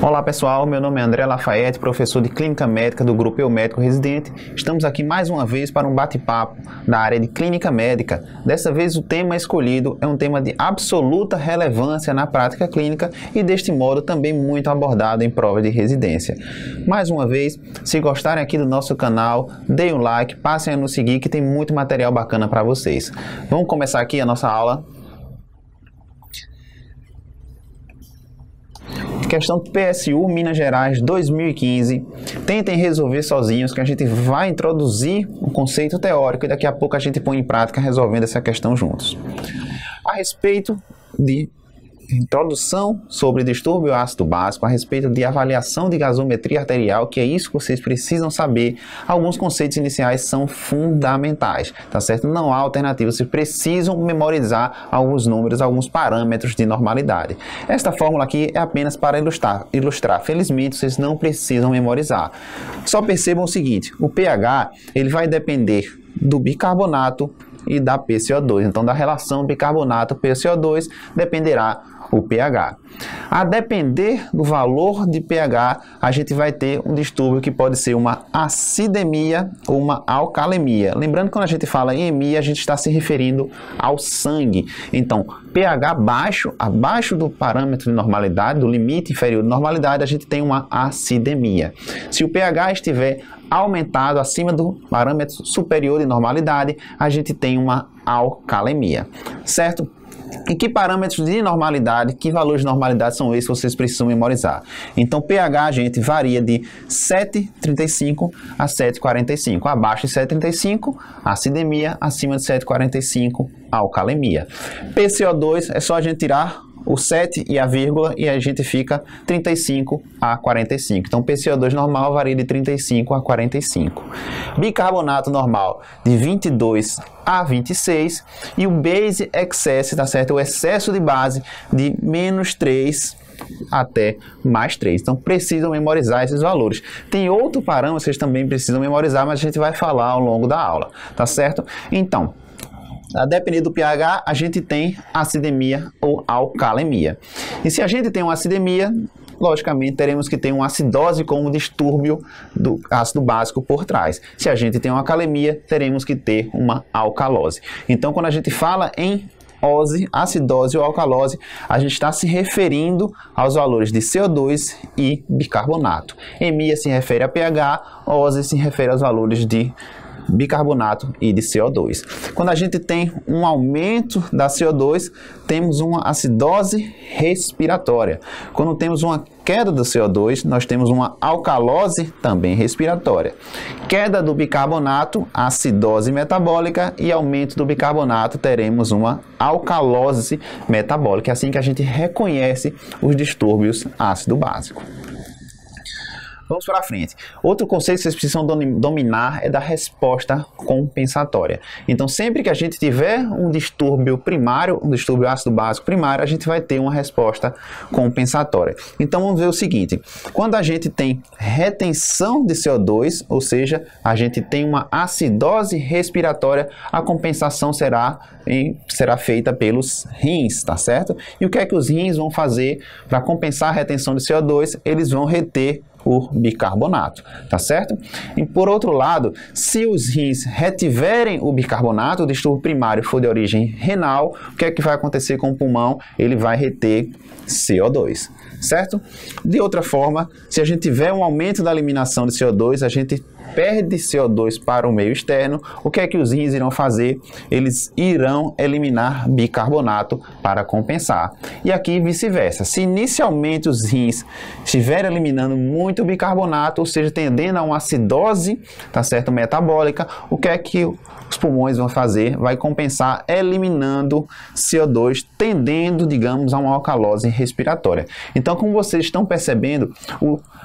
Olá pessoal, meu nome é André Lafayette, professor de Clínica Médica do Grupo Eu Médico Residente. Estamos aqui mais uma vez para um bate-papo da área de Clínica Médica. Dessa vez o tema escolhido é um tema de absoluta relevância na prática clínica e deste modo também muito abordado em prova de residência. Mais uma vez, se gostarem aqui do nosso canal, deem um like, passem a nos seguir que tem muito material bacana para vocês. Vamos começar aqui a nossa aula. Questão PSU Minas Gerais 2015. Tentem resolver sozinhos que a gente vai introduzir um conceito teórico e daqui a pouco a gente põe em prática resolvendo essa questão juntos. A respeito de introdução sobre distúrbio ácido básico, a respeito de avaliação de gasometria arterial, que é isso que vocês precisam saber, alguns conceitos iniciais são fundamentais, tá certo? Não há alternativa, vocês precisam memorizar alguns números, alguns parâmetros de normalidade. Esta fórmula aqui é apenas para ilustrar. Felizmente, vocês não precisam memorizar. Só percebam o seguinte, o pH, ele vai depender do bicarbonato e da PCO2. Então, da relação bicarbonato-PCO2 dependerá o pH. A depender do valor de pH, a gente vai ter um distúrbio que pode ser uma acidemia ou uma alcalemia. Lembrando que quando a gente fala em emia, a gente está se referindo ao sangue. Então, pH baixo, abaixo do parâmetro de normalidade, do limite inferior de normalidade, a gente tem uma acidemia. Se o pH estiver aumentado acima do parâmetro superior de normalidade, a gente tem uma alcalemia, certo? E que parâmetros de normalidade, que valores de normalidade são esses que vocês precisam memorizar? Então, pH, gente, varia de 7,35 a 7,45. Abaixo de 7,35, acidemia. Acima de 7,45, alcalemia. PCO2 é só a gente tirar o 7 e a vírgula e a gente fica 35 a 45. Então, PCO2 normal varia de 35 a 45. Bicarbonato normal de 22 a 26 e o base excess, tá certo? O excesso de base de menos 3 até mais 3. Então, precisam memorizar esses valores. Tem outro parâmetro que vocês também precisam memorizar, mas a gente vai falar ao longo da aula, tá certo? Então, a depender do pH, a gente tem acidemia ou alcalemia. E se a gente tem uma acidemia, logicamente teremos que ter uma acidose como distúrbio do ácido básico por trás. Se a gente tem uma alcalemia, teremos que ter uma alcalose. Então, quando a gente fala em acidose ou alcalose, a gente está se referindo aos valores de CO2 e bicarbonato. Emia se refere a pH, ose se refere aos valores de bicarbonato e de CO2. Quando a gente tem um aumento da CO2, temos uma acidose respiratória. Quando temos uma queda do CO2, nós temos uma alcalose também respiratória. Queda do bicarbonato, acidose metabólica e aumento do bicarbonato, teremos uma alcalose metabólica. É assim que a gente reconhece os distúrbios ácido básico. Vamos para frente. Outro conceito que vocês precisam dominar é da resposta compensatória. Então, sempre que a gente tiver um distúrbio primário, um distúrbio ácido básico primário, a gente vai ter uma resposta compensatória. Então, vamos ver o seguinte. Quando a gente tem retenção de CO2, ou seja, a gente tem uma acidose respiratória, a compensação será feita pelos rins, tá certo? E o que é que os rins vão fazer para compensar a retenção de CO2? Eles vão reter o bicarbonato, tá certo? E por outro lado, se os rins retiverem o bicarbonato, o distúrbio primário for de origem renal, o que é que vai acontecer com o pulmão? Ele vai reter CO2, certo? De outra forma, se a gente tiver um aumento da eliminação de CO2, a gente perde CO2 para o meio externo, o que é que os rins irão fazer? Eles irão eliminar bicarbonato para compensar. E aqui vice-versa. Se inicialmente os rins estiverem eliminando muito bicarbonato, ou seja, tendendo a uma acidose, tá certo, metabólica, o que é que os pulmões vão fazer? Vai compensar eliminando CO2, tendendo, digamos, a uma alcalose respiratória. Então, como vocês estão percebendo,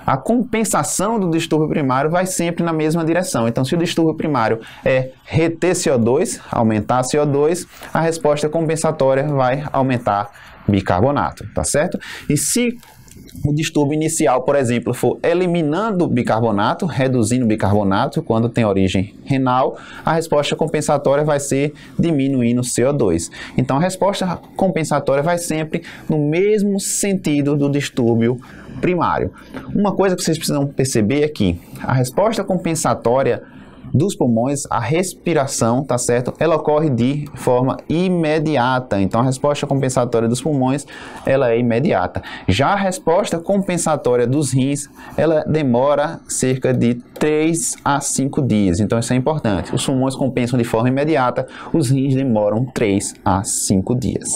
a compensação do distúrbio primário vai sempre na mesma direção. Então, se o distúrbio primário é reter CO2, aumentar CO2, a resposta compensatória vai aumentar bicarbonato, tá certo? E se o distúrbio inicial, por exemplo, for eliminando o bicarbonato, reduzindo o bicarbonato, quando tem origem renal, a resposta compensatória vai ser diminuindo o CO2. Então, a resposta compensatória vai sempre no mesmo sentido do distúrbio primário. Uma coisa que vocês precisam perceber é que a resposta compensatória dos pulmões, a respiração, tá certo? Ela ocorre de forma imediata. Então, a resposta compensatória dos pulmões, ela é imediata. Já a resposta compensatória dos rins, ela demora cerca de 3 a 5 dias. Então, isso é importante. Os pulmões compensam de forma imediata, os rins demoram 3 a 5 dias.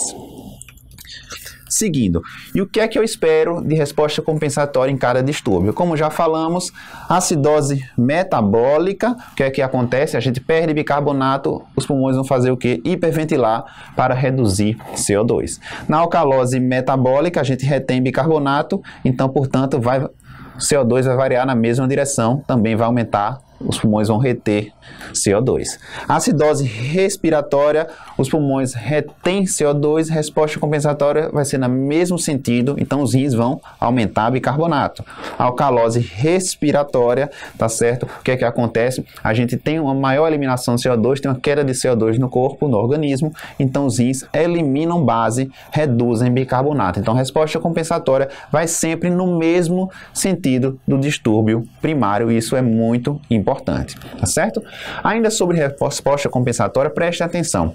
Seguindo, e o que é que eu espero de resposta compensatória em cada distúrbio? Como já falamos, acidose metabólica, o que é que acontece? A gente perde bicarbonato, os pulmões vão fazer o quê? Hiperventilar para reduzir CO2. Na alcalose metabólica, a gente retém bicarbonato, então, portanto, o CO2 vai variar na mesma direção, também vai aumentar, os pulmões vão reter CO2. Acidose respiratória, os pulmões retêm CO2, resposta compensatória vai ser no mesmo sentido, então os rins vão aumentar bicarbonato. Alcalose respiratória, tá certo? O que é que acontece? A gente tem uma maior eliminação de CO2, tem uma queda de CO2 no corpo, no organismo, então os rins eliminam base, reduzem bicarbonato. Então, a resposta compensatória vai sempre no mesmo sentido do distúrbio primário, e isso é muito importante, tá certo? Ainda sobre resposta compensatória, preste atenção.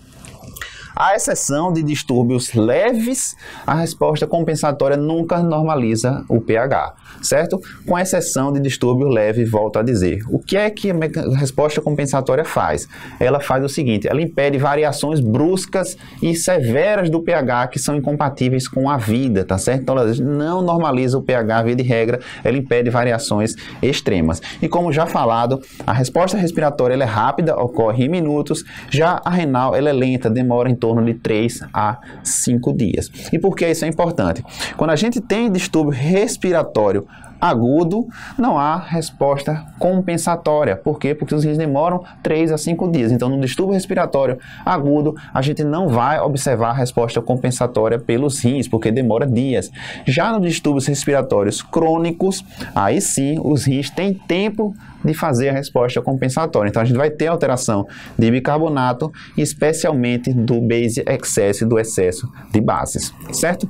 À exceção de distúrbios leves, a resposta compensatória nunca normaliza o pH, certo? Com exceção de distúrbio leve, volto a dizer. O que é que a resposta compensatória faz? Ela faz o seguinte, ela impede variações bruscas e severas do pH que são incompatíveis com a vida, tá certo? Então, ela não normaliza o pH, via de regra, ela impede variações extremas. E como já falado, a resposta respiratória ela é rápida, ocorre em minutos, já a renal ela é lenta, demora em torno de 3 a 5 dias. E por que isso é importante? Quando a gente tem distúrbio respiratório agudo, não há resposta compensatória. Por quê? Porque os rins demoram 3 a 5 dias. Então, no distúrbio respiratório agudo, a gente não vai observar a resposta compensatória pelos rins, porque demora dias. Já nos distúrbios respiratórios crônicos, aí sim, os rins têm tempo de fazer a resposta compensatória. Então, a gente vai ter alteração de bicarbonato, especialmente do base excess, do excesso de bases, certo?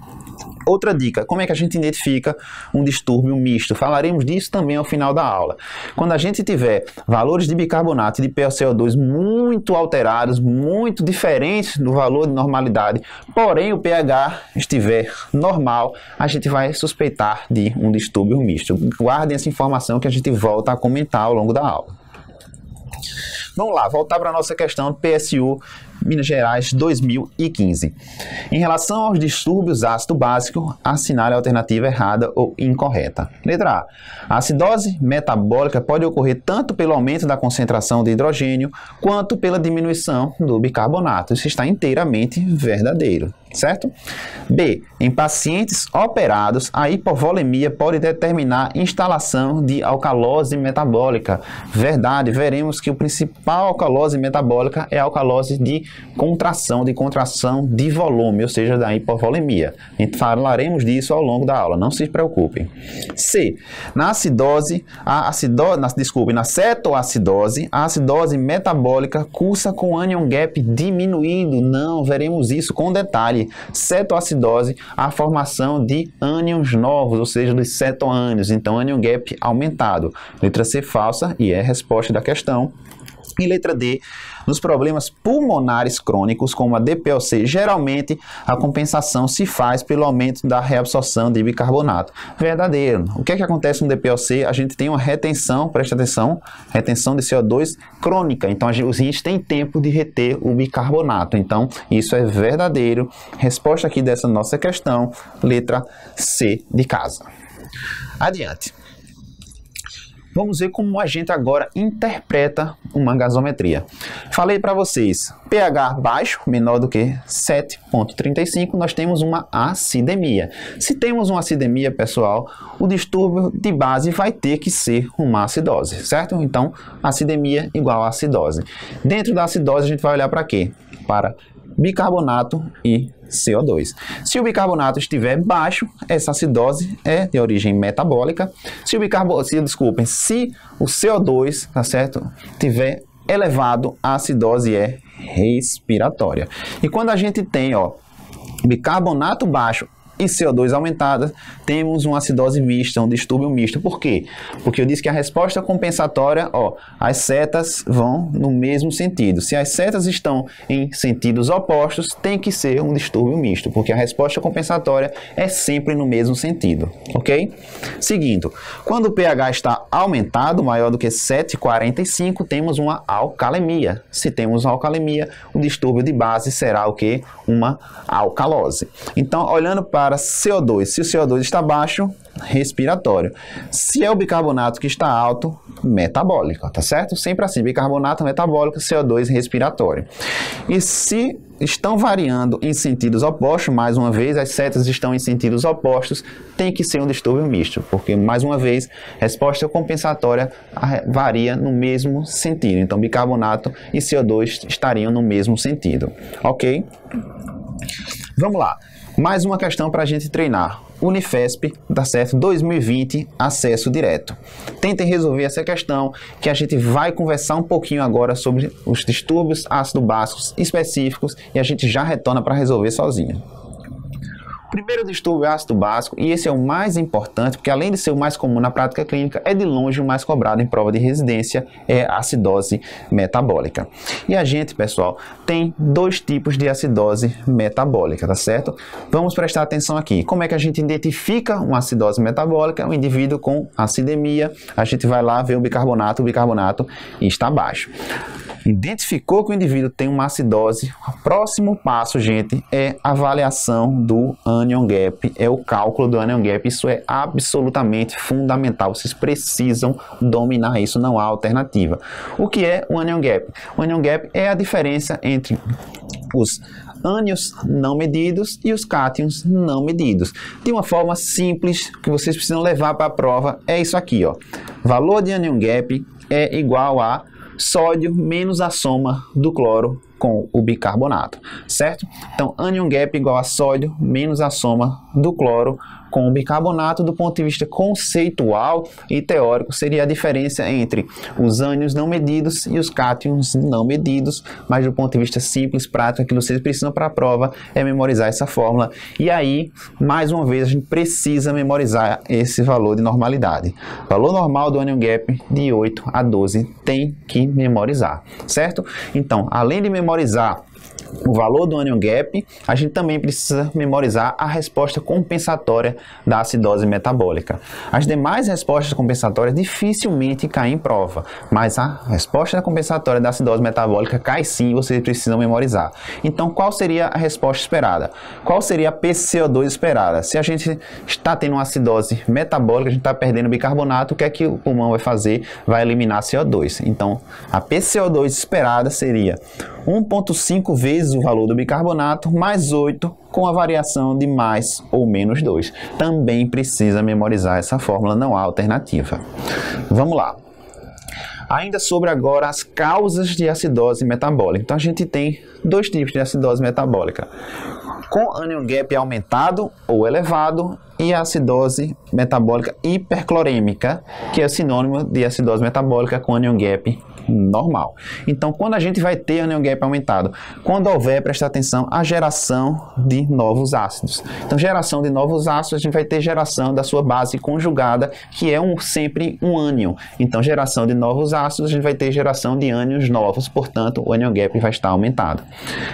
Outra dica, como é que a gente identifica um distúrbio misto? Falaremos disso também ao final da aula. Quando a gente tiver valores de bicarbonato e de PaCO2 muito alterados, muito diferentes do valor de normalidade, porém o pH estiver normal, a gente vai suspeitar de um distúrbio misto. Guardem essa informação que a gente volta a comentar ao longo da aula. Vamos lá, voltar para a nossa questão do PSU Minas Gerais 2015. Em relação aos distúrbios ácido-básico, assinale a alternativa errada ou incorreta. Letra A. A acidose metabólica pode ocorrer tanto pelo aumento da concentração de hidrogênio quanto pela diminuição do bicarbonato. Isso está inteiramente verdadeiro, certo? B. Em pacientes operados, a hipovolemia pode determinar instalação de alcalose metabólica. Verdade, veremos que o principal alcalose metabólica é a alcalose de contração de volume, ou seja, da hipovolemia. Falaremos disso ao longo da aula, não se preocupem. C. Na cetoacidose, a acidose metabólica cursa com anion gap diminuído. Não, veremos isso com detalhe. Cetoacidose, a formação de ânions novos, ou seja, dos cetoânions. Então, anion gap aumentado. Letra C falsa e é a resposta da questão. E letra D, nos problemas pulmonares crônicos, como a DPOC, geralmente a compensação se faz pelo aumento da reabsorção de bicarbonato. Verdadeiro. O que é que acontece no DPOC? A gente tem uma retenção, presta atenção, retenção de CO2 crônica. Então, os rins têm tempo de reter o bicarbonato. Então, isso é verdadeiro. Resposta aqui dessa nossa questão, letra C de casa. Adiante. Vamos ver como a gente agora interpreta uma gasometria. Falei para vocês, pH baixo, menor do que 7,35, nós temos uma acidemia. Se temos uma acidemia, pessoal, o distúrbio de base vai ter que ser uma acidose, certo? Então, acidemia igual a acidose. Dentro da acidose, a gente vai olhar para quê? Para bicarbonato e CO2. Se o bicarbonato estiver baixo, essa acidose é de origem metabólica. Se o CO2, tá certo, tiver elevado, a acidose é respiratória. E quando a gente tem, bicarbonato baixo e CO2 aumentada, temos uma acidose mista, um distúrbio misto. Por quê? Porque eu disse que a resposta compensatória, as setas vão no mesmo sentido. Se as setas estão em sentidos opostos, tem que ser um distúrbio misto, porque a resposta compensatória é sempre no mesmo sentido, ok? Seguindo, quando o pH está aumentado, maior do que 7,45, temos uma alcalemia. Se temos uma alcalemia, o distúrbio de base será o quê? Uma alcalose. Então, olhando para CO2, se o CO2 está baixo, respiratório. Se é o bicarbonato que está alto, metabólico, tá certo? Sempre assim, bicarbonato metabólico, CO2 respiratório. E se estão variando em sentidos opostos, mais uma vez, as setas estão em sentidos opostos, tem que ser um distúrbio misto, porque, mais uma vez, resposta compensatória varia no mesmo sentido. Então, bicarbonato e CO2 estariam no mesmo sentido, ok? Vamos lá. Mais uma questão para a gente treinar. Unifesp, tá certo? 2020, acesso direto. Tentem resolver essa questão, que a gente vai conversar um pouquinho agora sobre os distúrbios ácido-básicos específicos e a gente já retorna para resolver sozinho. Primeiro distúrbio ácido básico, e esse é o mais importante, porque além de ser o mais comum na prática clínica, é de longe o mais cobrado em prova de residência, é a acidose metabólica. E a gente, pessoal, tem dois tipos de acidose metabólica, tá certo? Vamos prestar atenção aqui. Como é que a gente identifica uma acidose metabólica? Um indivíduo com acidemia, a gente vai lá ver o bicarbonato está baixo. Identificou que o indivíduo tem uma acidose, o próximo passo, gente, é a avaliação do anion gap, é o cálculo do anion gap. Isso é absolutamente fundamental, vocês precisam dominar isso, não há alternativa. O que é o anion gap? O anion gap é a diferença entre os ânions não medidos e os cátions não medidos. De uma forma simples, que vocês precisam levar para a prova, é isso aqui, valor de anion gap é igual a sódio menos a soma do cloro com o bicarbonato, certo? Então, anion gap igual a sódio menos a soma do cloro com o bicarbonato. Do ponto de vista conceitual e teórico, seria a diferença entre os ânions não medidos e os cátions não medidos, mas do ponto de vista simples, prático, aquilo que vocês precisam para a prova é memorizar essa fórmula. E aí, mais uma vez, a gente precisa memorizar esse valor de normalidade. Valor normal do anion gap de 8 a 12 tem que memorizar, certo? Então, além de memorizar o valor do anion gap, a gente também precisa memorizar a resposta compensatória da acidose metabólica. As demais respostas compensatórias dificilmente caem em prova, mas a resposta compensatória da acidose metabólica cai sim, vocês precisam memorizar. Então, qual seria a resposta esperada? Qual seria a PCO2 esperada? Se a gente está tendo uma acidose metabólica, a gente está perdendo bicarbonato, o que é que o pulmão vai fazer? Vai eliminar CO2. Então, a PCO2 esperada seria 1,5 vezes o valor do bicarbonato mais 8 com a variação de mais ou menos 2. Também precisa memorizar essa fórmula, não há alternativa. Vamos lá. Ainda sobre agora as causas de acidose metabólica. Então a gente tem dois tipos de acidose metabólica: com anion gap aumentado ou elevado e a acidose metabólica hiperclorêmica, que é sinônimo de acidose metabólica com anion gap normal. Então, quando a gente vai ter anion gap aumentado? Quando houver, presta atenção, a geração de novos ácidos. Então, geração de novos ácidos, a gente vai ter geração da sua base conjugada, que é sempre um ânion. Então, geração de novos ácidos, a gente vai ter geração de ânions novos, portanto, o anion gap vai estar aumentado.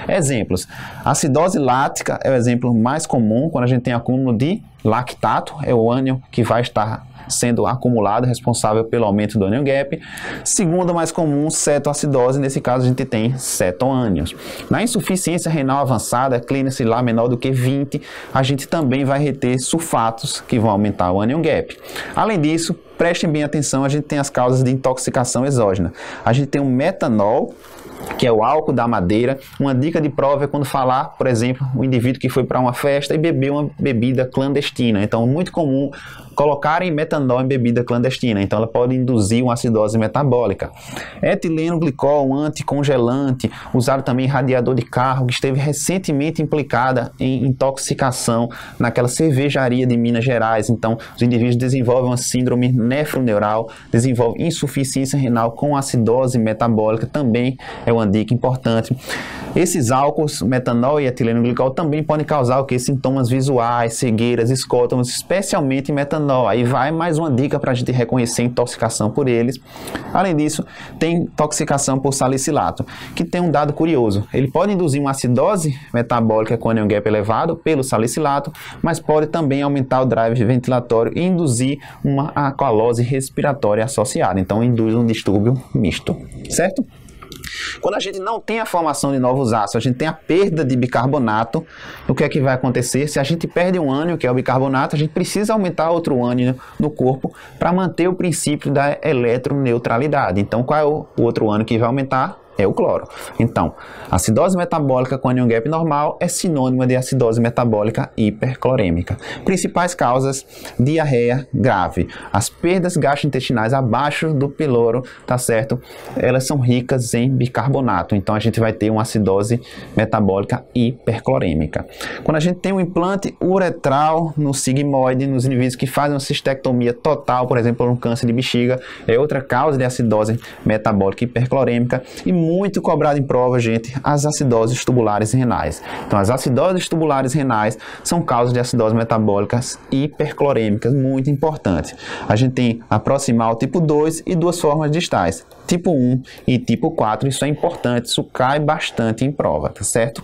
Exemplos: acidose lática é o exemplo mais comum, quando a gente tem acúmulo de lactato, é o ânion que vai estar sendo acumulado, responsável pelo aumento do anion gap. Segundo mais comum, cetoacidose, nesse caso a gente tem cetoânions. Na insuficiência renal avançada, clínice lá menor do que 20, a gente também vai reter sulfatos que vão aumentar o anion gap. Além disso, prestem bem atenção, a gente tem as causas de intoxicação exógena. A gente tem o metanol, que é o álcool da madeira. Uma dica de prova é quando falar, por exemplo, um indivíduo que foi para uma festa e bebeu uma bebida clandestina. Então, é muito comum colocarem metanol em bebida clandestina, então ela pode induzir uma acidose metabólica. Etileno glicol, um anticongelante, usado também em radiador de carro, que esteve recentemente implicada em intoxicação naquela cervejaria de Minas Gerais. Então, os indivíduos desenvolvem uma síndrome nefroneural, desenvolvem insuficiência renal com acidose metabólica, também é uma dica importante. Esses álcools, metanol e etileno glicol, também podem causar o que? Sintomas visuais, cegueiras, escótomos, especialmente metanol. Aí vai mais uma dica para a gente reconhecer intoxicação por eles. Além disso, tem intoxicação por salicilato, que tem um dado curioso. Ele pode induzir uma acidose metabólica com anion gap elevado pelo salicilato, mas pode também aumentar o drive ventilatório e induzir uma alcalose respiratória associada. Então, induz um distúrbio misto, certo? Quando a gente não tem a formação de novos ácidos, a gente tem a perda de bicarbonato, o que é que vai acontecer? Se a gente perde um ânion, que é o bicarbonato, a gente precisa aumentar outro ânion no corpo para manter o princípio da eletroneutralidade. Então, qual é o outro ânion que vai aumentar? É o cloro. Então, acidose metabólica com anion gap normal é sinônima de acidose metabólica hiperclorêmica. Principais causas: diarreia grave. As perdas gastrointestinais abaixo do pyloro, tá certo? Elas são ricas em bicarbonato. Então, a gente vai ter uma acidose metabólica hiperclorêmica. Quando a gente tem um implante uretral no sigmoide, nos indivíduos que fazem uma cistectomia total, por exemplo, um câncer de bexiga, é outra causa de acidose metabólica hiperclorêmica. E muito cobrado em prova, gente, as acidoses tubulares renais. Então, as acidoses tubulares renais são causas de acidoses metabólicas hiperclorêmicas, muito importante. A gente tem a proximal tipo 2 e duas formas distais, tipo 1 e tipo 4. Isso é importante, isso cai bastante em prova, tá certo?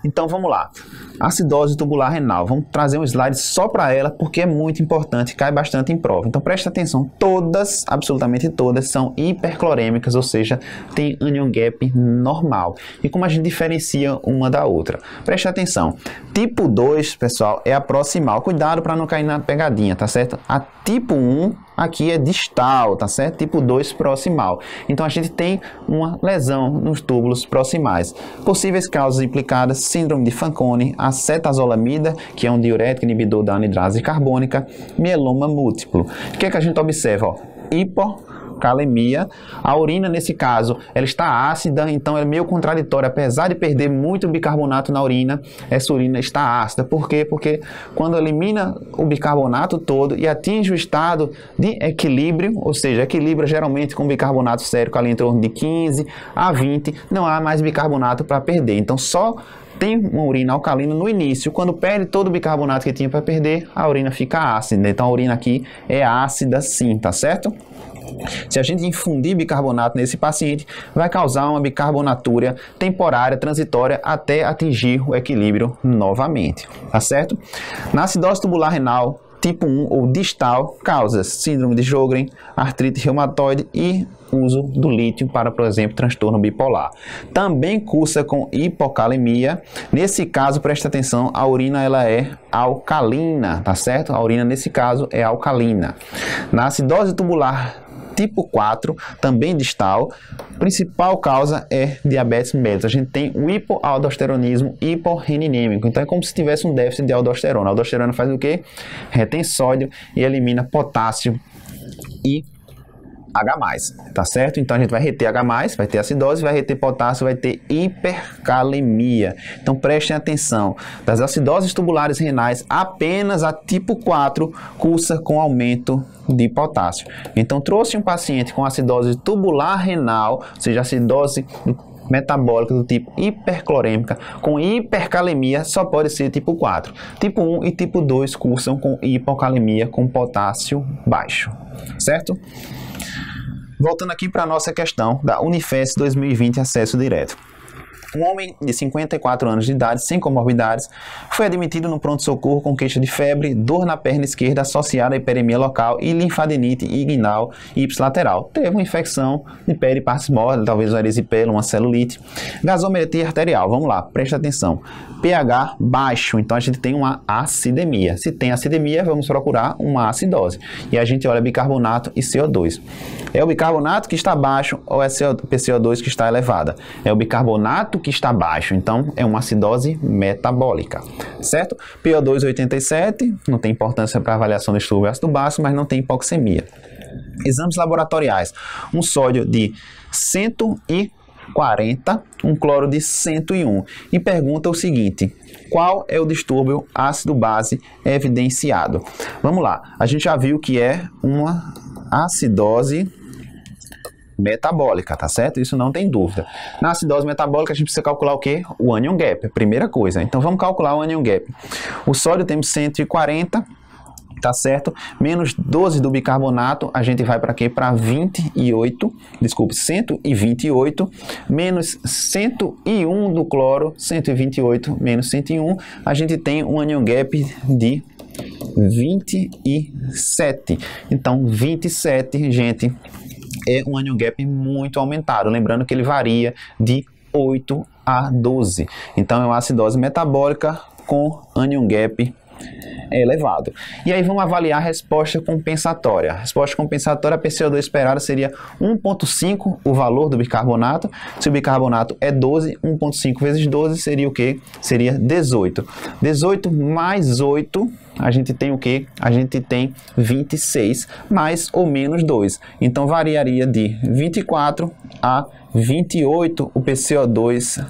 Então, vamos lá. Acidose tubular renal. Vamos trazer um slide só para ela, porque é muito importante, cai bastante em prova. Então, preste atenção. Todas, absolutamente todas, são hiperclorêmicas, ou seja, tem anion gap normal. E como a gente diferencia uma da outra? Preste atenção. Tipo 2, pessoal, é a proximal. Cuidado para não cair na pegadinha, tá certo? A tipo 1 aqui é distal, tá certo? Tipo 2 proximal. Então, a gente tem uma lesão nos túbulos proximais. Possíveis causas implicadas: síndrome de Fanconi, acetazolamida, que é um diurético inibidor da anidrase carbônica, mieloma múltiplo. O que é que a gente observa? Ó, hipocalemia. A urina, nesse caso, ela está ácida, então é meio contraditório. Apesar de perder muito bicarbonato na urina, essa urina está ácida. Por quê? Porque quando elimina o bicarbonato todo e atinge o estado de equilíbrio, ou seja, equilibra geralmente com bicarbonato sérico ali em torno de 15 a 20, não há mais bicarbonato para perder. Então, só tem uma urina alcalina no início. Quando perde todo o bicarbonato que tinha para perder, a urina fica ácida. Então, a urina aqui é ácida sim, tá certo? Se a gente infundir bicarbonato nesse paciente, vai causar uma bicarbonatúria temporária, transitória, até atingir o equilíbrio novamente, tá certo? Na acidose tubular renal tipo 1 ou distal, causas síndrome de Sjögren, artrite reumatoide e uso do lítio para, por exemplo, transtorno bipolar. Também cursa com hipocalemia. Nesse caso, preste atenção, a urina ela é alcalina, tá certo? A urina nesse caso é alcalina. Na acidose tubular tipo 4, também distal, principal causa é diabetes mellitus. A gente tem o hipoaldosteronismo hiporreninêmico. Então é como se tivesse um déficit de aldosterona. A aldosterona faz o quê? Retém sódio e elimina potássio e H+, tá certo? Então a gente vai reter H+, vai ter acidose, vai reter potássio, vai ter hipercalemia. Então prestem atenção, das acidoses tubulares renais, apenas a tipo 4 cursa com aumento de potássio. Então trouxe um paciente com acidose tubular renal, ou seja, acidose metabólica do tipo hiperclorêmica, com hipercalemia, só pode ser tipo 4. Tipo 1 e tipo 2 cursam com hipocalemia com potássio baixo, certo? Voltando aqui para a nossa questão da Unifes 2020 acesso direto. Um homem de 54 anos de idade, sem comorbidades, foi admitido no pronto-socorro com queixa de febre, dor na perna esquerda associada à hiperemia local e linfadenite inguinal ipsilateral. Teve uma infecção de peripartes mórbida, talvez um erisipelo, uma celulite. Gasometria arterial, vamos lá, presta atenção. pH baixo, então a gente tem uma acidemia. Se tem acidemia, vamos procurar uma acidose. E a gente olha bicarbonato e CO2. É o bicarbonato que está baixo ou é PCO2 que está elevada? É o bicarbonato que está baixo, então é uma acidose metabólica, certo? PO2 87, não tem importância para avaliação do distúrbio ácido básico, mas não tem hipoxemia. Exames laboratoriais, um sódio de 140, um cloro de 101. E pergunta o seguinte: qual é o distúrbio ácido-base evidenciado? Vamos lá, a gente já viu que é uma acidose metabólica, tá certo? Isso não tem dúvida. Na acidose metabólica a gente precisa calcular o quê? O anion gap, primeira coisa. Então vamos calcular o anion gap. O sódio temos 140, tá certo? Menos 12 do bicarbonato, a gente vai para quê? Para 128, menos 101 do cloro, 128 menos 101, a gente tem um anion gap de 27. Então 27, gente, é um anion gap muito aumentado, lembrando que ele varia de 8 a 12. Então é uma acidose metabólica com anion gap elevado. E aí vamos avaliar a resposta compensatória. A resposta compensatória, a PCO2 esperada seria 1,5 o valor do bicarbonato. Se o bicarbonato é 12, 1,5 vezes 12 seria o quê? Seria 18. 18 mais 8, a gente tem o quê? A gente tem 26, mais ou menos 2. Então variaria de 24 a 28 o PCO2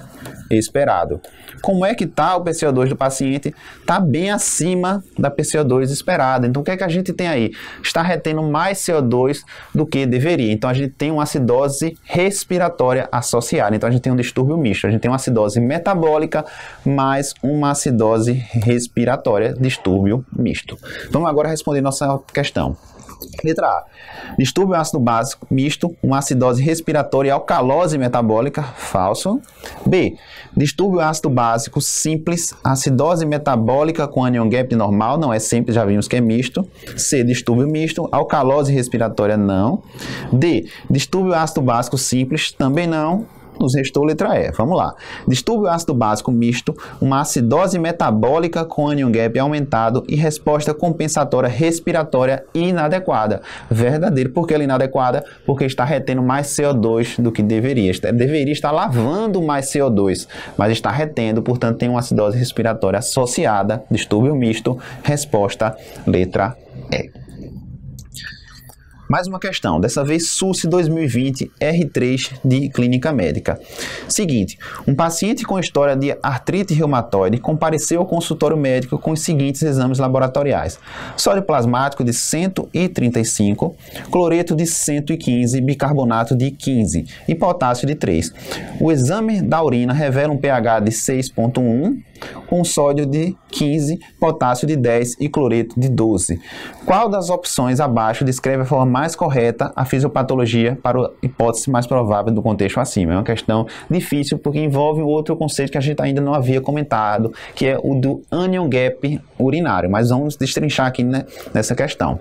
esperado. Como é que está o PCO2 do paciente? Está bem acima da PCO2 esperada. Então, o que é que a gente tem aí? Está retendo mais CO2 do que deveria. Então, a gente tem uma acidose respiratória associada. Então, a gente tem um distúrbio misto. A gente tem uma acidose metabólica mais uma acidose respiratória, distúrbio misto. Vamos agora responder nossa questão. Letra A. Distúrbio ácido básico misto, uma acidose respiratória e alcalose metabólica, falso. B. Distúrbio ácido básico simples, acidose metabólica com anion gap normal, não é simples, já vimos que é misto. C. Distúrbio misto, alcalose respiratória, não. D. Distúrbio ácido básico simples, também não. Nos restou letra E. Vamos lá. Distúrbio ácido básico misto, uma acidose metabólica com anion gap aumentado e resposta compensatória respiratória inadequada. Verdadeiro. Por que ela é inadequada? Porque está retendo mais CO2 do que deveria. Deveria estar lavando mais CO2, mas está retendo, portanto tem uma acidose respiratória associada. Distúrbio misto. Resposta letra E. Mais uma questão, dessa vez SUS 2020 R3 de Clínica Médica. Seguinte, um paciente com história de artrite reumatoide compareceu ao consultório médico com os seguintes exames laboratoriais: sódio plasmático de 135, cloreto de 115, bicarbonato de 15 e potássio de 3. O exame da urina revela um pH de 6,1, com sódio de 15, potássio de 10 e cloreto de 12. Qual das opções abaixo descreve a forma mais correta a fisiopatologia para a hipótese mais provável do contexto acima? É uma questão difícil porque envolve outro conceito que a gente ainda não havia comentado, que é o do anion gap urinário, mas vamos destrinchar aqui, né, nessa questão.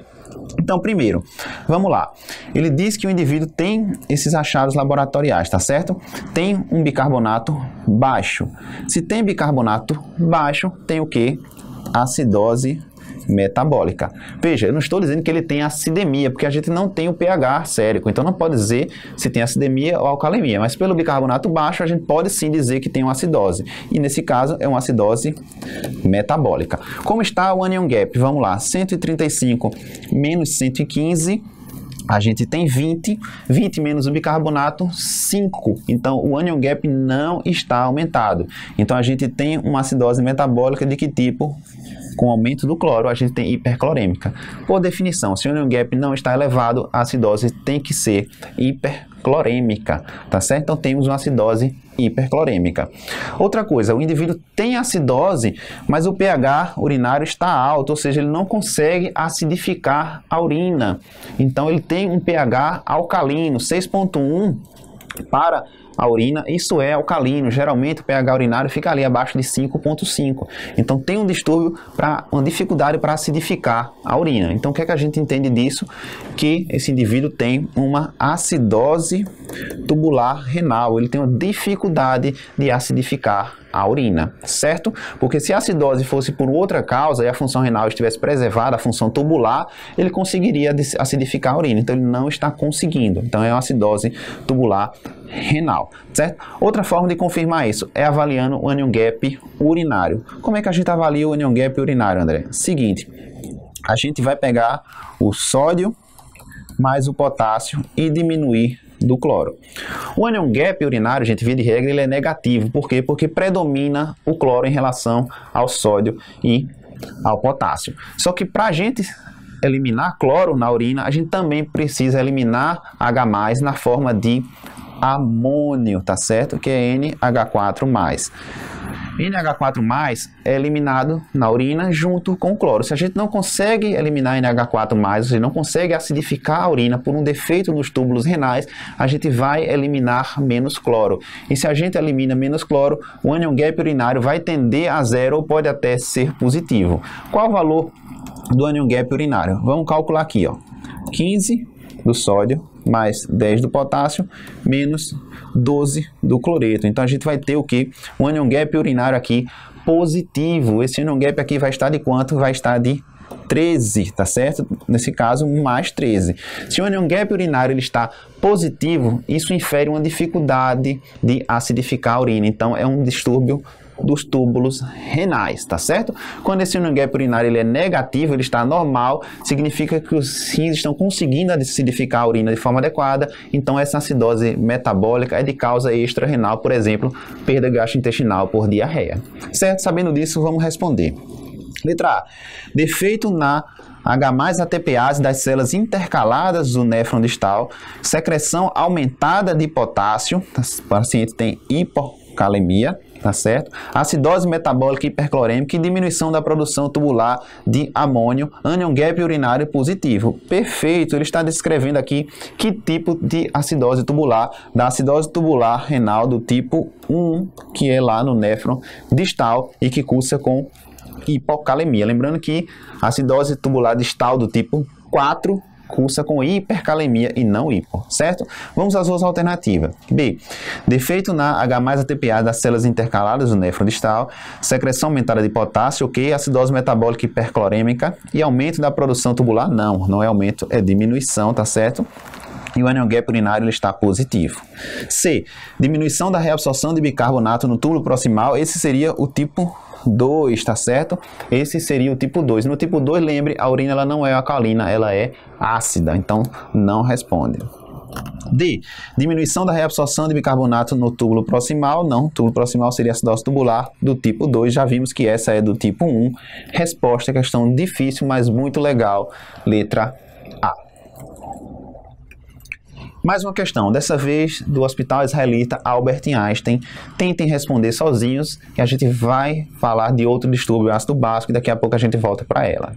Então, primeiro, vamos lá. Ele diz que o indivíduo tem esses achados laboratoriais, tá certo? Tem um bicarbonato baixo. Se tem bicarbonato baixo, tem o quê? Acidose metabólica. Veja, eu não estou dizendo que ele tem acidemia, porque a gente não tem o pH sérico, então não pode dizer se tem acidemia ou alcalemia, mas pelo bicarbonato baixo a gente pode sim dizer que tem uma acidose, e nesse caso é uma acidose metabólica. Como está o anion gap? Vamos lá, 135 menos 115, a gente tem 20, 20 menos o bicarbonato, 5. Então, o anion gap não está aumentado. Então, a gente tem uma acidose metabólica de que tipo? Com aumento do cloro, a gente tem hiperclorêmica. Por definição, se o anion gap não está elevado, a acidose tem que ser hiperclorêmica, tá certo? Então, temos uma acidose hiperclorêmica. Outra coisa, o indivíduo tem acidose, mas o pH urinário está alto, ou seja, ele não consegue acidificar a urina. Então, ele tem um pH alcalino, 6,1 para a urina, isso é alcalino. Geralmente o pH urinário fica ali abaixo de 5,5. Então tem um distúrbio, uma dificuldade para acidificar a urina. Então o que é que a gente entende disso? Que esse indivíduo tem uma acidose tubular renal, ele tem uma dificuldade de acidificar a urina, certo? Porque se a acidose fosse por outra causa e a função renal estivesse preservada, a função tubular, ele conseguiria acidificar a urina. Então ele não está conseguindo. Então é uma acidose tubular renal, certo? Outra forma de confirmar isso é avaliando o anion gap urinário. Como é que a gente avalia o anion gap urinário, André? Seguinte, a gente vai pegar o sódio mais o potássio e diminuir do cloro. O anion gap urinário, gente, via de regra, ele é negativo. Por quê? Porque predomina o cloro em relação ao sódio e ao potássio. Só que para a gente eliminar cloro na urina, a gente também precisa eliminar H+ na forma de amônio, tá certo? Que é NH4+. NH4+ é eliminado na urina junto com o cloro. Se a gente não consegue eliminar NH4+, ou seja, não consegue acidificar a urina por um defeito nos túbulos renais, a gente vai eliminar menos cloro. E se a gente elimina menos cloro, o anion gap urinário vai tender a 0 ou pode até ser positivo. Qual o valor do anion gap urinário? Vamos calcular aqui, ó. 15 do sódio mais 10 do potássio, menos 12 do cloreto. Então a gente vai ter o que? O anion gap urinário aqui positivo. Esse anion gap aqui vai estar de quanto? Vai estar de 13, tá certo? Nesse caso, mais 13. Se o anion gap urinário ele está positivo, isso infere uma dificuldade de acidificar a urina. Então é um distúrbio dos túbulos renais, tá certo? Quando esse anion gap urinário ele é negativo, ele está normal, significa que os rins estão conseguindo acidificar a urina de forma adequada, então essa acidose metabólica é de causa extra-renal, por exemplo, perda gastrointestinal por diarreia. Certo? Sabendo disso, vamos responder. Letra A. Defeito na H+ATPase das células intercaladas do néfron distal, secreção aumentada de potássio, o paciente tem hipocalemia, tá certo? Acidose metabólica hiperclorêmica e diminuição da produção tubular de amônio, anion gap urinário positivo. Perfeito, ele está descrevendo aqui que tipo de acidose tubular, da acidose tubular renal do tipo 1, que é lá no néfron distal e que cursa com hipocalemia. Lembrando que a acidose tubular distal do tipo 4 cursa com hipercalemia e não hipo, certo? Vamos às duas alternativas. B. Defeito na H+ATPase das células intercaladas do néfron distal, secreção aumentada de potássio, ok? Acidose metabólica hiperclorêmica e aumento da produção tubular, não é aumento, é diminuição, tá certo? E o anion gap urinário ele está positivo. C. Diminuição da reabsorção de bicarbonato no túbulo proximal, esse seria o tipo 2, tá certo? Esse seria o tipo 2. No tipo 2, lembre, a urina ela não é alcalina, ela é ácida, então não responde. D. Diminuição da reabsorção de bicarbonato no túbulo proximal, não. Túbulo proximal seria acidose tubular do tipo 2, já vimos que essa é do tipo 1. Resposta, questão difícil, mas muito legal. Letra A. Mais uma questão, dessa vez do Hospital Israelita Albert Einstein. Tentem responder sozinhos e a gente vai falar de outro distúrbio ácido básico e daqui a pouco a gente volta para ela.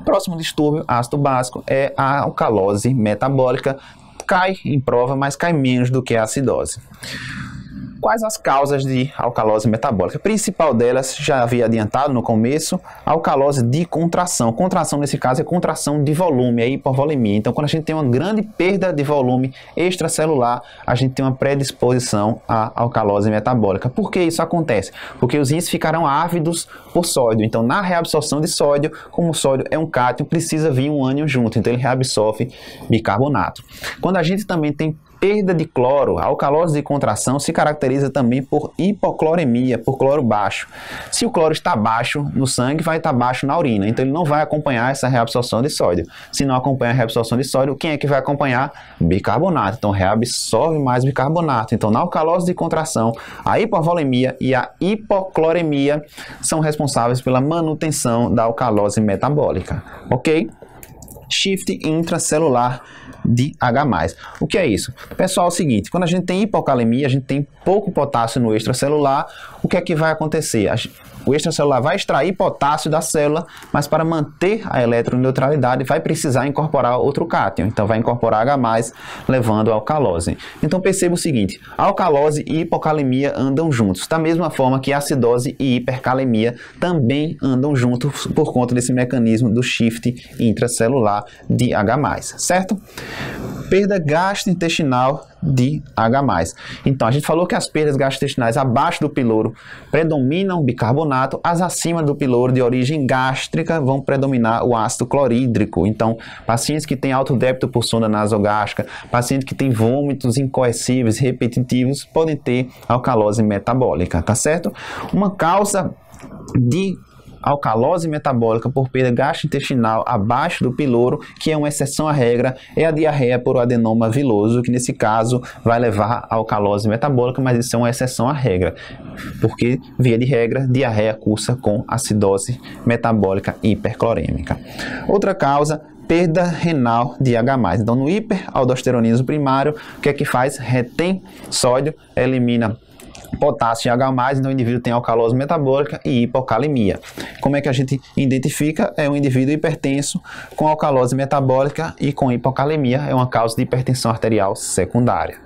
Próximo distúrbio ácido básico é a alcalose metabólica. Cai em prova, mas cai menos do que a acidose. Quais as causas de alcalose metabólica? A principal delas, já havia adiantado no começo, alcalose de contração. Contração, nesse caso, é contração de volume, é hipovolemia. Então, quando a gente tem uma grande perda de volume extracelular, a gente tem uma predisposição à alcalose metabólica. Por que isso acontece? Porque os rins ficarão ávidos por sódio. Então, na reabsorção de sódio, como o sódio é um cátion, precisa vir um ânion junto. Então, ele reabsorve bicarbonato. Quando a gente também tem perda de cloro, a alcalose de contração se caracteriza também por hipocloremia, por cloro baixo. Se o cloro está baixo no sangue, vai estar baixo na urina, então ele não vai acompanhar essa reabsorção de sódio. Se não acompanha a reabsorção de sódio, quem é que vai acompanhar? Bicarbonato, então reabsorve mais bicarbonato. Então na alcalose de contração, a hipovolemia e a hipocloremia são responsáveis pela manutenção da alcalose metabólica, ok? Shift intracelular de H+. O que é isso? Pessoal, é o seguinte, quando a gente tem hipocalemia, a gente tem pouco potássio no extracelular, o que é que vai acontecer? O extracelular vai extrair potássio da célula, mas para manter a eletroneutralidade vai precisar incorporar outro cátion. Então vai incorporar H+, levando a alcalose. Então perceba o seguinte, alcalose e hipocalemia andam juntos, da mesma forma que acidose e hipercalemia também andam juntos por conta desse mecanismo do shift intracelular de H+, certo? Perda gastrointestinal de H+. Então, a gente falou que as perdas gastrointestinais abaixo do piloro predominam bicarbonato, as acima do piloro de origem gástrica vão predominar o ácido clorídrico. Então, pacientes que têm alto débito por sonda nasogástrica, pacientes que têm vômitos incoercíveis, repetitivos, podem ter alcalose metabólica, tá certo? Uma causa de alcalose metabólica por perda gastrointestinal abaixo do piloro, que é uma exceção à regra, é a diarreia por adenoma viloso, que nesse caso vai levar a alcalose metabólica, mas isso é uma exceção à regra, porque, via de regra, diarreia cursa com acidose metabólica hiperclorêmica. Outra causa, perda renal de H+. Então, no hiperaldosteronismo primário, o que é que faz? Retém sódio, elimina potássio e H+, então o indivíduo tem alcalose metabólica e hipocalemia. Como é que a gente identifica? É um indivíduo hipertenso com alcalose metabólica e com hipocalemia, é uma causa de hipertensão arterial secundária.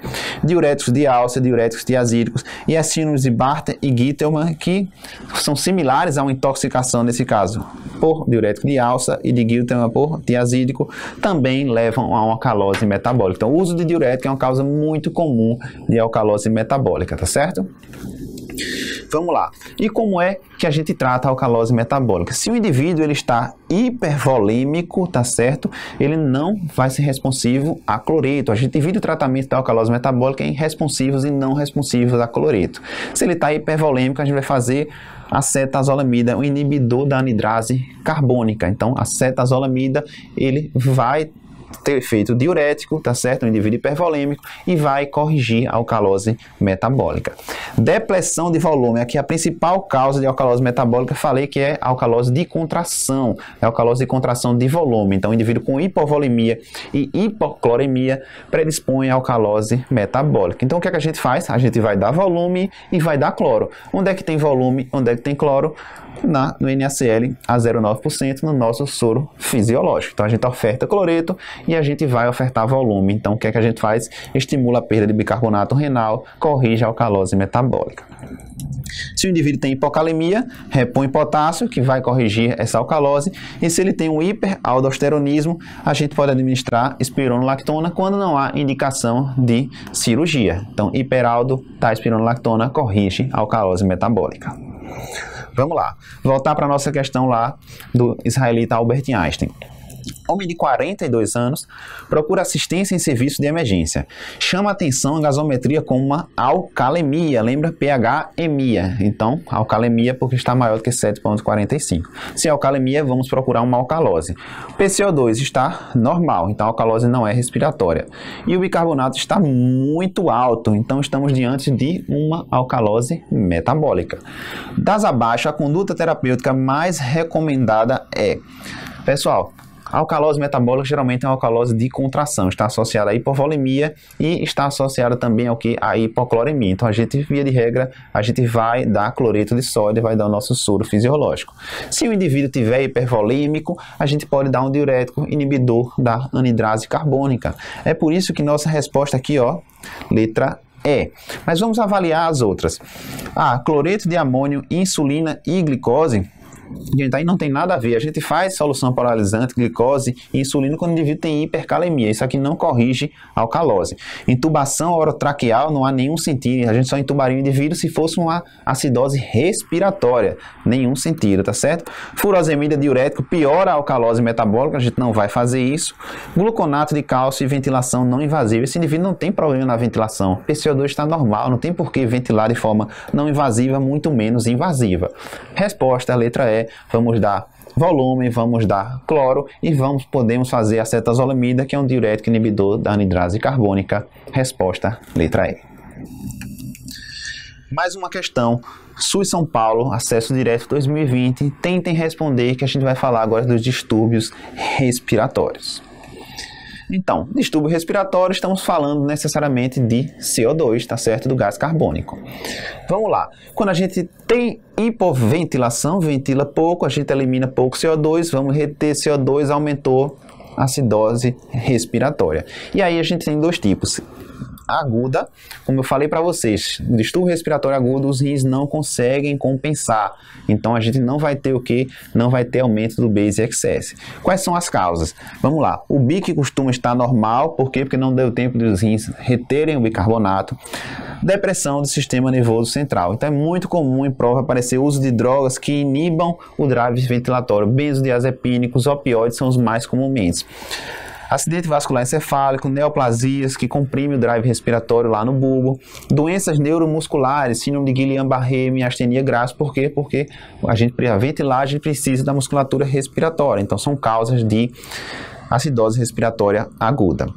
Diuréticos de Alça, diuréticos tiazídicos e as síndromes de Bartter e Gitelman, que são similares a uma intoxicação, nesse caso, por diurético de Alça e de Gitelman por tiazídico, também levam a uma alcalose metabólica. Então, o uso de diurético é uma causa muito comum de alcalose metabólica, tá certo? Vamos lá. E como é que a gente trata a alcalose metabólica? Se o indivíduo ele está hipervolêmico, tá certo? Ele não vai ser responsivo a cloreto. A gente divide o tratamento da alcalose metabólica em responsivos e não responsivos a cloreto. Se ele está hipervolêmico, a gente vai fazer a cetazolamida, o inibidor da anidrase carbônica. Então, a cetazolamida, ele vai ter efeito diurético, tá certo? Um indivíduo hipervolêmico e vai corrigir a alcalose metabólica. Depressão de volume, aqui a principal causa de alcalose metabólica, falei que é a alcalose de contração, é a alcalose de contração de volume. Então, o indivíduo com hipovolemia e hipocloremia predispõe a alcalose metabólica. Então, o que é que a gente faz? A gente vai dar volume e vai dar cloro. Onde é que tem volume? Onde é que tem cloro? No NaCl a 0,9% no nosso soro fisiológico. Então, a gente oferta cloreto e a gente vai ofertar volume. Então, o que é que a gente faz? Estimula a perda de bicarbonato renal, corrige a alcalose metabólica. Se o indivíduo tem hipocalemia, repõe potássio, que vai corrigir essa alcalose. E se ele tem um hiperaldosteronismo, a gente pode administrar espironolactona quando não há indicação de cirurgia. Então, hiperaldo, tá, espironolactona, corrige a alcalose metabólica. Vamos lá, voltar para a nossa questão lá do israelita Albert Einstein. Homem de 42 anos procura assistência em serviço de emergência. Chama atenção a gasometria como uma alcalemia. Lembra? pH emia. Então, alcalemia porque está maior do que 7,45. Se é alcalemia, vamos procurar uma alcalose. O PCO2 está normal, então a alcalose não é respiratória. E o bicarbonato está muito alto, então estamos diante de uma alcalose metabólica. Das abaixo, a conduta terapêutica mais recomendada é... Pessoal, a alcalose metabólica geralmente é uma alcalose de contração, está associada à hipovolemia e está associada também ao que? À hipocloremia. Então, a gente, via de regra, a gente vai dar cloreto de sódio e vai dar o nosso soro fisiológico. Se o indivíduo tiver hipervolêmico, a gente pode dar um diurético inibidor da anidrase carbônica. É por isso que nossa resposta aqui, ó, letra E. Mas vamos avaliar as outras. Cloreto de amônio, insulina e glicose. Gente, aí não tem nada a ver. A gente faz solução paralisante, glicose e insulina quando o indivíduo tem hipercalemia. Isso aqui não corrige a alcalose. Intubação orotraqueal não há nenhum sentido. A gente só intubaria o indivíduo se fosse uma acidose respiratória. Nenhum sentido, tá certo? Furosemida diurético piora a alcalose metabólica. A gente não vai fazer isso. Gluconato de cálcio e ventilação não invasiva. Esse indivíduo não tem problema na ventilação. O PCO2 está normal. Não tem por que ventilar de forma não invasiva, muito menos invasiva. Resposta, letra E. Vamos dar volume, vamos dar cloro e podemos fazer a cetazolamida, que é um diurético inibidor da anidrase carbônica. Resposta, letra E. Mais uma questão. SUS São Paulo, acesso direto 2020. Tentem responder, que a gente vai falar agora dos distúrbios respiratórios. Então, distúrbio respiratório, estamos falando necessariamente de CO2, tá certo? Do gás carbônico. Vamos lá. Quando a gente tem hipoventilação, ventila pouco, a gente elimina pouco CO2, vamos reter CO2, aumentou a acidose respiratória. E aí a gente tem dois tipos. Aguda, como eu falei para vocês, no distúrbio respiratório agudo, os rins não conseguem compensar. Então a gente não vai ter o que? Não vai ter aumento do base excess. Quais são as causas? Vamos lá. O BIC costuma estar normal, por quê? Porque não deu tempo dos rins reterem o bicarbonato. Depressão do sistema nervoso central. Então é muito comum em prova aparecer o uso de drogas que inibam o drive ventilatório. Benzodiazepínicos, opioides são os mais comumente. Acidente vascular encefálico, neoplasias que comprimem o drive respiratório lá no bulbo, doenças neuromusculares, síndrome de Guillain-Barré, miastenia graves. Por quê? Porque a ventilagem precisa da musculatura respiratória. Então são causas de acidose respiratória aguda.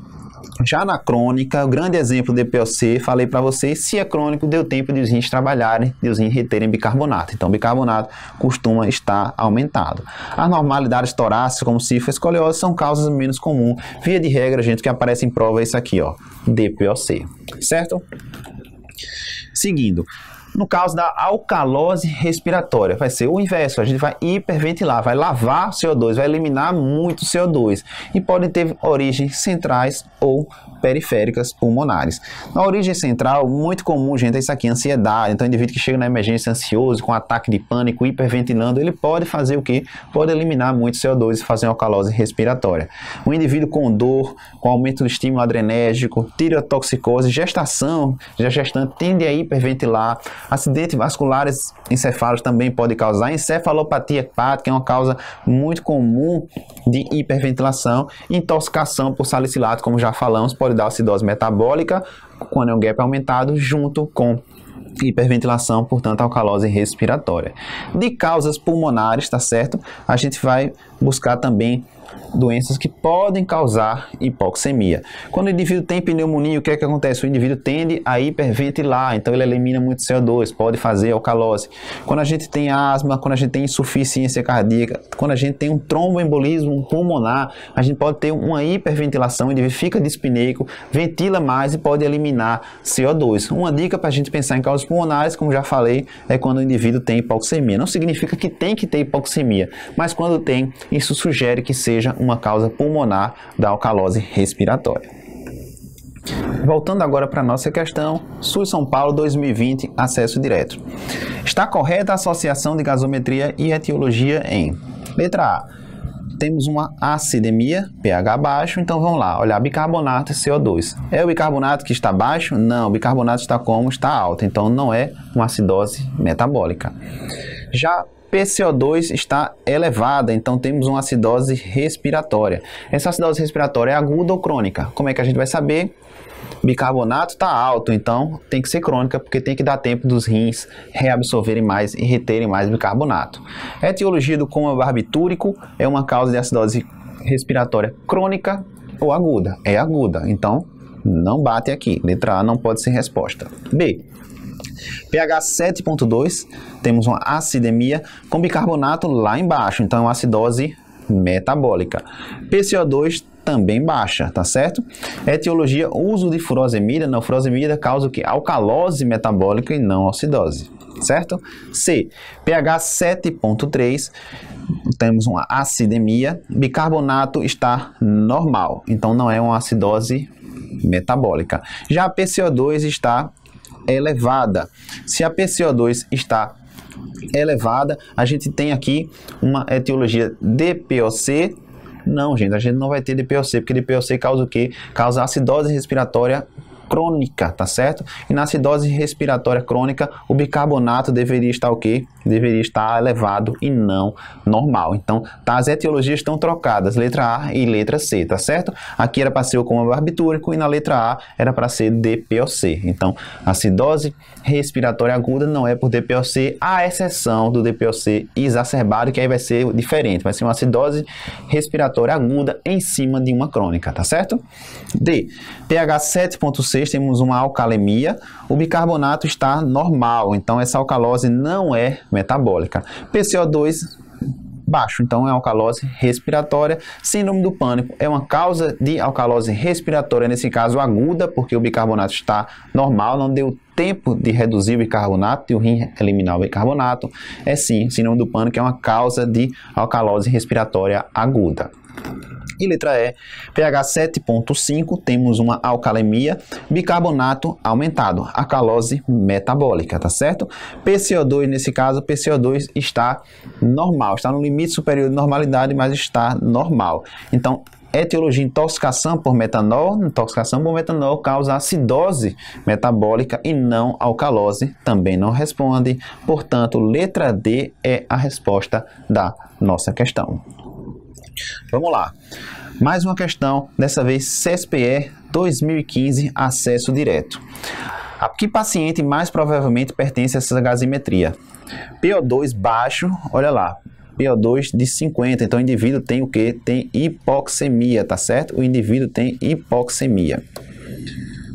Já na crônica, o grande exemplo do DPOC, falei para vocês, se é crônico, deu tempo de os rins trabalharem, de os rins reterem bicarbonato. Então, bicarbonato costuma estar aumentado. As normalidades torácicas, como sífilis e escoliose, são causas menos comuns. Via de regra, gente, o que aparece em prova é isso aqui, ó, DPOC, certo? Seguindo. No caso da alcalose respiratória, vai ser o inverso, a gente vai hiperventilar, vai lavar CO2, vai eliminar muito CO2 e podem ter origens centrais ou periféricas pulmonares. Na origem central, muito comum, gente, é isso aqui, ansiedade. Então, o indivíduo que chega na emergência ansioso, com ataque de pânico, hiperventilando, ele pode fazer o quê? Pode eliminar muito CO2 e fazer uma alcalose respiratória. O indivíduo com dor, com aumento do estímulo adrenérgico, tireotoxicose, gestação, já gestante tende a hiperventilar. Acidentes vasculares encefálicos também pode causar. Encefalopatia hepática é uma causa muito comum de hiperventilação. Intoxicação por salicilato, como já falamos, pode dar acidose metabólica, quando é um gap aumentado, junto com hiperventilação, portanto, alcalose respiratória. De causas pulmonares, tá certo? A gente vai buscar também doenças que podem causar hipoxemia. Quando o indivíduo tem pneumonia, o que é que acontece? O indivíduo tende a hiperventilar, então ele elimina muito CO2, pode fazer alcalose. Quando a gente tem asma, quando a gente tem insuficiência cardíaca, quando a gente tem um tromboembolismo pulmonar, a gente pode ter uma hiperventilação, o indivíduo fica dispneico, ventila mais e pode eliminar CO2. Uma dica para a gente pensar em causas pulmonares, como já falei, é quando o indivíduo tem hipoxemia. Não significa que tem que ter hipoxemia, mas quando tem, isso sugere que seja uma causa pulmonar da alcalose respiratória. Voltando agora para a nossa questão, SUS São Paulo 2020, acesso direto. Está correta a associação de gasometria e etiologia em? Letra A. Temos uma acidemia, pH baixo, então vamos lá, olhar bicarbonato e CO2. É o bicarbonato que está baixo? Não, o bicarbonato está como? Está alto, então não é uma acidose metabólica. Já PCO2 está elevada, então temos uma acidose respiratória. Essa acidose respiratória é aguda ou crônica? Como é que a gente vai saber? Bicarbonato está alto, então tem que ser crônica, porque tem que dar tempo dos rins reabsorverem mais e reterem mais bicarbonato. A etiologia do coma barbitúrico é uma causa de acidose respiratória crônica ou aguda? É aguda, então não bate aqui. Letra A não pode ser resposta. B. pH 7.2, temos uma acidemia com bicarbonato lá embaixo, então é uma acidose metabólica. PCO2 também baixa, tá certo? Etiologia, uso de furosemida. Não, furosemida causa o que? Alcalose metabólica e não acidose, certo? C. pH 7.3, temos uma acidemia, bicarbonato está normal, então não é uma acidose metabólica. Já a PCO2 está elevada. Se a PCO2 está elevada, a gente tem aqui uma etiologia DPOC. Não, gente, a gente não vai ter DPOC, porque DPOC causa o quê? Causa acidose respiratória crônica, tá certo? E na acidose respiratória crônica, o bicarbonato deveria estar o quê? Deveria estar elevado e não normal. Então, tá, as etiologias estão trocadas, letra A e letra C, tá certo? Aqui era para ser o coma barbitúrico e na letra A era para ser DPOC. Então, acidose respiratória aguda não é por DPOC, à exceção do DPOC exacerbado, que aí vai ser diferente, vai ser uma acidose respiratória aguda em cima de uma crônica, tá certo? D. pH 7.6, temos uma alcalemia, o bicarbonato está normal, então essa alcalose não é metabólica. PCO2 baixo, então é alcalose respiratória. Síndrome do pânico é uma causa de alcalose respiratória, nesse caso aguda, porque o bicarbonato está normal, não deu tempo de reduzir o bicarbonato e o rim eliminar o bicarbonato. É sim, síndrome do pânico é uma causa de alcalose respiratória aguda. E letra E, pH 7.5, temos uma alcalemia, bicarbonato aumentado, alcalose metabólica, tá certo? PCO2, nesse caso, PCO2 está normal, está no limite superior de normalidade, mas está normal. Então, etiologia, intoxicação por metanol causa acidose metabólica e não alcalose, também não responde. Portanto, letra D é a resposta da nossa questão. Vamos lá. Mais uma questão, dessa vez CSPE 2015, acesso direto. A que paciente mais provavelmente pertence a essa gasimetria? PO2 baixo, olha lá. PO2 de 50, então o indivíduo tem o quê? Tem hipoxemia, tá certo? O indivíduo tem hipoxemia.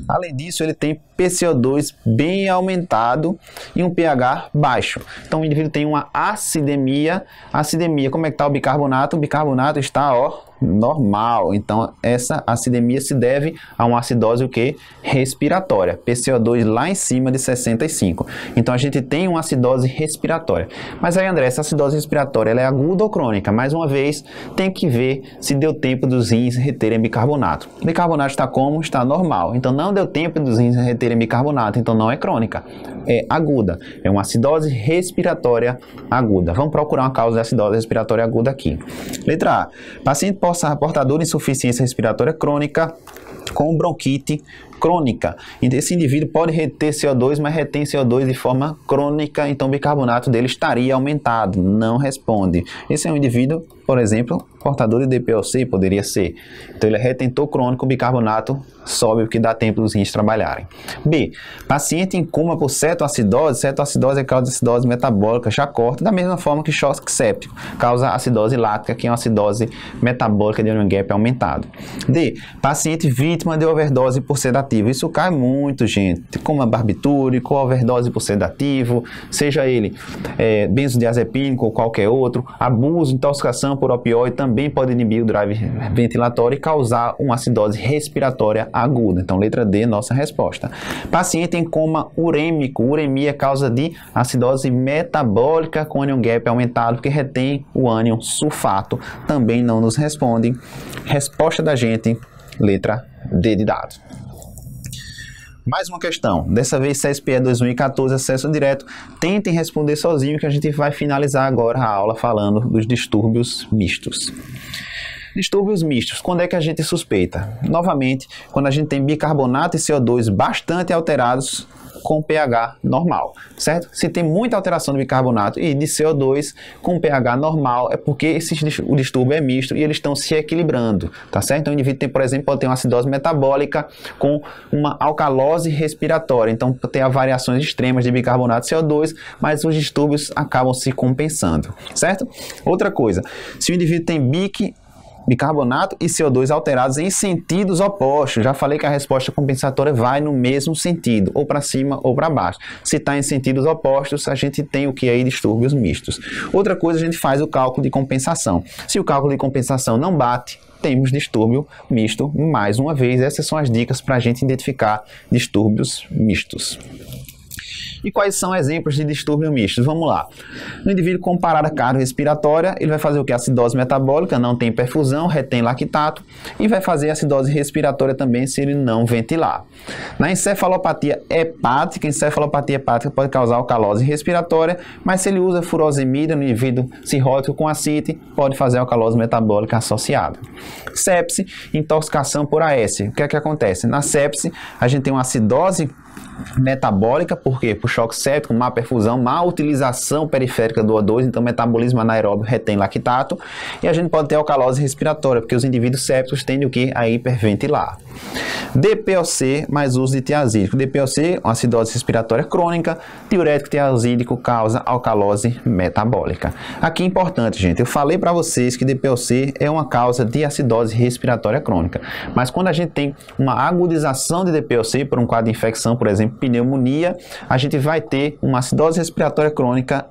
Além disso, ele tem PCO2 bem aumentado e um pH baixo. Então, o indivíduo tem uma acidemia. Acidemia, como é que está o bicarbonato? O bicarbonato está, ó, normal. Então, essa acidemia se deve a uma acidose o quê? Respiratória. PCO2 lá em cima de 65. Então, a gente tem uma acidose respiratória. Mas aí, André, essa acidose respiratória, ela é aguda ou crônica? Mais uma vez, tem que ver se deu tempo dos rins reterem bicarbonato. O bicarbonato está como? Está normal. Então, não deu tempo dos rins reterem bicarbonato. Então, não é crônica. É aguda. É uma acidose respiratória aguda. Vamos procurar uma causa de acidose respiratória aguda aqui. Letra A. Paciente portador de insuficiência respiratória crônica com bronquite crônica. Esse indivíduo pode reter CO2, mas retém CO2 de forma crônica, então o bicarbonato dele estaria aumentado. Não responde. Esse é um indivíduo, por exemplo, portador de DPOC, poderia ser. Então ele é retentor crônico, o bicarbonato sobe porque dá tempo dos rins trabalharem. B. Paciente em coma por cetoacidose. Cetoacidose é causa de acidose metabólica, já corta, da mesma forma que choque séptico, causa acidose lática, que é uma acidose metabólica de anion gap aumentado. D. Paciente vítima de overdose por sedativo. Isso cai muito, gente, como a barbitúrico, overdose por sedativo, seja ele benzodiazepínico ou qualquer outro. Abuso, intoxicação por opioide também pode inibir o drive ventilatório e causar uma acidose respiratória aguda. Então, letra D, nossa resposta. Paciente em coma urêmico. Uremia é causa de acidose metabólica com anion gap aumentado, porque retém o ânion sulfato. Também não nos responde. Resposta da gente, letra D de dado. Mais uma questão, dessa vez CSPE 2014, acesso direto. Tentem responder sozinho que a gente vai finalizar agora a aula falando dos distúrbios mistos. Distúrbios mistos, quando é que a gente suspeita? Novamente, quando a gente tem bicarbonato e CO2 bastante alterados com pH normal, certo? Se tem muita alteração de bicarbonato e de CO2 com pH normal, é porque o distúrbio é misto e eles estão se equilibrando, tá certo? Então o indivíduo tem, por exemplo, pode ter uma acidose metabólica com uma alcalose respiratória, então tem variações extremas de bicarbonato e CO2, mas os distúrbios acabam se compensando, certo? Outra coisa, se o indivíduo tem bicarbonato e CO2 alterados em sentidos opostos. Já falei que a resposta compensatória vai no mesmo sentido, ou para cima ou para baixo. Se está em sentidos opostos, a gente tem o que aí? Distúrbios mistos. Outra coisa, a gente faz o cálculo de compensação. Se o cálculo de compensação não bate, temos distúrbio misto. Mais uma vez, essas são as dicas para a gente identificar distúrbios mistos. E quais são exemplos de distúrbio misto? Vamos lá. No indivíduo com parada cardiorrespiratória, ele vai fazer o que? Acidose metabólica, não tem perfusão, retém lactato, e vai fazer acidose respiratória também se ele não ventilar. Na encefalopatia hepática pode causar alcalose respiratória, mas se ele usa furosemida no indivíduo cirrótico com ascite, pode fazer alcalose metabólica associada. Sepse, intoxicação por AS. O que é que acontece? Na sepse, a gente tem uma acidose metabólica, por quê? Por choque séptico, má perfusão, má utilização periférica do O2, então metabolismo anaeróbio retém lactato, e a gente pode ter alcalose respiratória, porque os indivíduos sépticos tendem o quê? A hiperventilar. DPOC mais uso de tiazídico. DPOC, uma acidose respiratória crônica, diurético tiazídico causa alcalose metabólica. Aqui é importante, gente, eu falei para vocês que DPOC é uma causa de acidose respiratória crônica, mas quando a gente tem uma agudização de DPOC por um quadro de infecção, por exemplo, pneumonia, a gente vai ter uma acidose respiratória crônica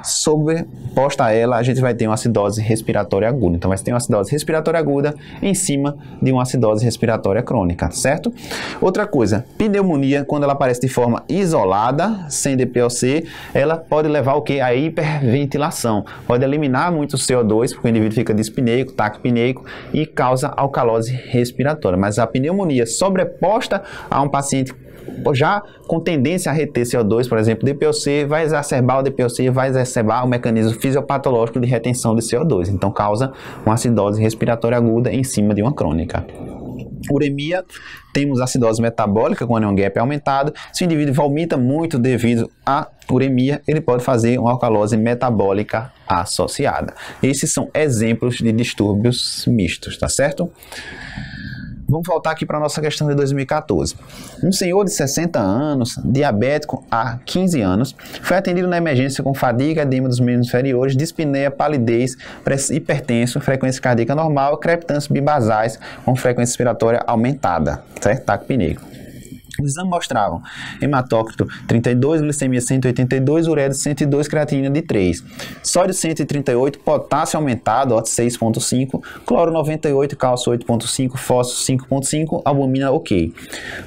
sobreposta a ela, a gente vai ter uma acidose respiratória aguda. Então, vai ter uma acidose respiratória aguda em cima de uma acidose respiratória crônica, certo? Outra coisa, pneumonia, quando ela aparece de forma isolada, sem DPOC, ela pode levar o quê? A hiperventilação. Pode eliminar muito CO2, porque o indivíduo fica dispneico, taquipneico e causa alcalose respiratória. Mas a pneumonia sobreposta a um paciente já com tendência a reter CO2, por exemplo, DPOC, vai exacerbar o DPOC, vai exacerbar o mecanismo fisiopatológico de retenção de CO2. Então, causa uma acidose respiratória aguda em cima de uma crônica. Uremia, temos acidose metabólica com anion gap aumentado. Se o indivíduo vomita muito devido à uremia, ele pode fazer uma alcalose metabólica associada. Esses são exemplos de distúrbios mistos, tá certo? Vamos voltar aqui para a nossa questão de 2014. Um senhor de 60 anos, diabético há 15 anos, foi atendido na emergência com fadiga, edema dos membros inferiores, dispneia, palidez, hipertenso, frequência cardíaca normal, crepitância bibasais com frequência respiratória aumentada, certo? Taquipneico. Os exames mostravam hematócrito 32, glicemia 182, ureia de 102, creatinina de 3. Sódio 138, potássio aumentado, 6,5, cloro 98, cálcio 8,5, fósforo 5,5, albumina ok.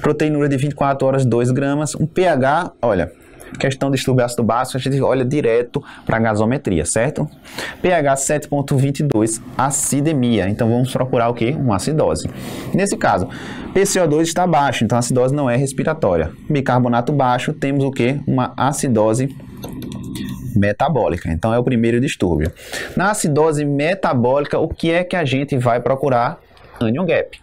Proteinúria de 24 horas, 2 gramas. Um pH, olha, questão de distúrbio ácido básico, a gente olha direto para a gasometria, certo? pH 7,22, acidemia. Então, vamos procurar o quê? Uma acidose. Nesse caso, PCO2 está baixo, então a acidose não é respiratória. Bicarbonato baixo, temos o quê? Uma acidose metabólica. Então, é o primeiro distúrbio. Na acidose metabólica, o que é que a gente vai procurar? Anion gap.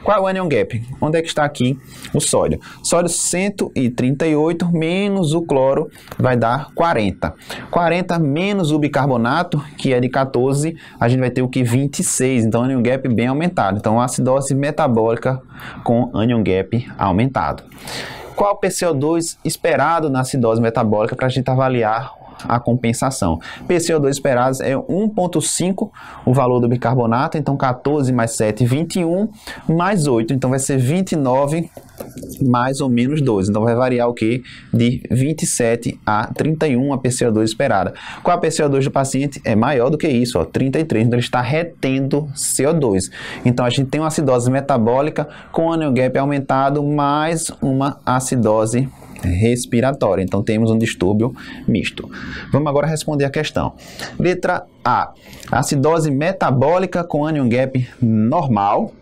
Qual é o anion gap? Onde é que está aqui o sódio? Sódio 138 menos o cloro vai dar 40. 40 menos o bicarbonato, que é de 14, a gente vai ter o que? 26. Então, anion gap bem aumentado. Então, acidose metabólica com anion gap aumentado. Qual o PCO2 esperado na acidose metabólica para a gente avaliar a compensação? PCO2 esperados é 1,5 o valor do bicarbonato, então 14 mais 7, 21, mais 8, então vai ser 29 mais ou menos 12, então vai variar o que? De 27 a 31 a PCO2 esperada. Qual a PCO2 do paciente? É maior do que isso, ó, 33, então ele está retendo CO2. Então a gente tem uma acidose metabólica com anion gap aumentado mais uma acidose respiratória. Então, temos um distúrbio misto. Vamos agora responder a questão. Letra A. Acidose metabólica com anion gap normal.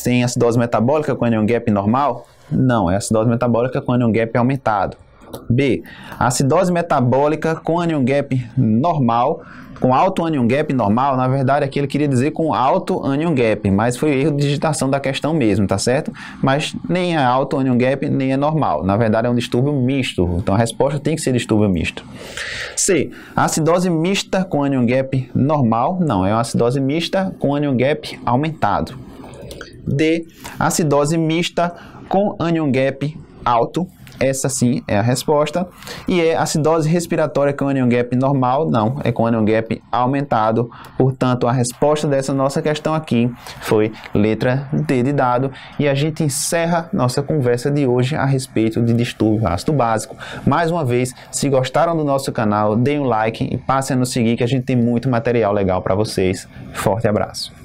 Tem acidose metabólica com anion gap normal? Não, é acidose metabólica com anion gap aumentado. B. Acidose metabólica com anion gap normal, com alto anion gap normal, na verdade aqui ele queria dizer com alto anion gap, mas foi erro de digitação da questão mesmo, tá certo? Mas nem é alto anion gap, nem é normal, na verdade é um distúrbio misto, então a resposta tem que ser distúrbio misto. C. Acidose mista com anion gap normal, não, é uma acidose mista com anion gap aumentado. D. Acidose mista com anion gap alto. Essa sim é a resposta. E é acidose respiratória com anion gap normal? Não, é com anion gap aumentado. Portanto, a resposta dessa nossa questão aqui foi letra D de dado. E a gente encerra nossa conversa de hoje a respeito de distúrbio ácido básico. Mais uma vez, se gostaram do nosso canal, deem um like e passem a nos seguir que a gente tem muito material legal para vocês. Forte abraço.